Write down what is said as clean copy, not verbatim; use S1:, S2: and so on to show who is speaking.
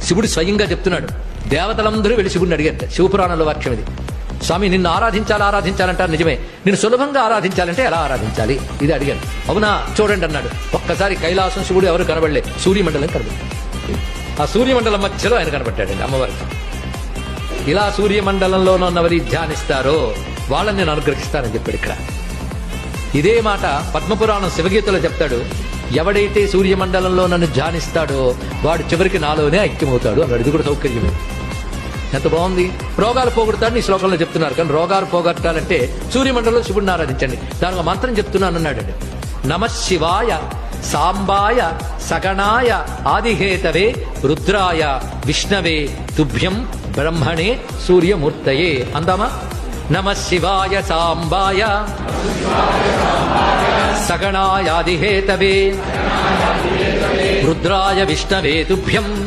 S1: శివుడు స్వయంగా చెప్తున్నాడు. దేవతలందరూ వెళ్ళి శివుడిని అడిగారు. శివపురాణంలో వాక్యం ఇది. స్వామి, నిన్ను ఆరాధించాలంటారు నిజమే, నిన్ను సులభంగా ఆరాధించాలంటే ఎలా ఆరాధించాలి ఇది అడిగాను. అవునా, చూడండి అన్నాడు. ఒక్కసారి కైలాసం శివుడు ఎవరు కనబడలే, సూర్యమండలం కనబడింది. ఆ సూర్యమండలం మధ్యలో ఆయన కనబడ్డాడండి అమ్మవారికి. ఇలా సూర్యమండలంలోనూ ఉన్నవరి ధ్యానిస్తారో వాళ్ళని నేను అనుగ్రహిస్తానని చెప్పాడు ఇక్కడ. ఇదే మాట పద్మపురాణం శివగీతలో చెప్తాడు. ఎవడైతే సూర్యమండలంలో నన్ను ధ్యానిస్తాడో వాడు చివరికి నాలోనే ఐక్యమవుతాడు అన్నాడు. ఇది కూడా సౌకర్యమే. ఎంత బాగుంది. రోగాలు పోగొడతాడని ఈ శ్లోకంలో చెప్తున్నారు. కానీ రోగాలు పోగొట్టాలంటే సూర్యమండలంలో శివుడిని ఆరాధించండి. దానికి ఒక మంత్రం చెప్తున్నాను అన్నాడు. నమః శివాయ సాంబాయ సగణాయ ఆదిహేతవే రుద్రాయ విష్ణవే తుభ్యం బ్రహ్మణే సూర్యమూర్తయే. అందామా? నమః శివాయ సాంబాయ సగణాయ ఆదిహేతవే రుద్రాయ విష్ణవే తుభ్యం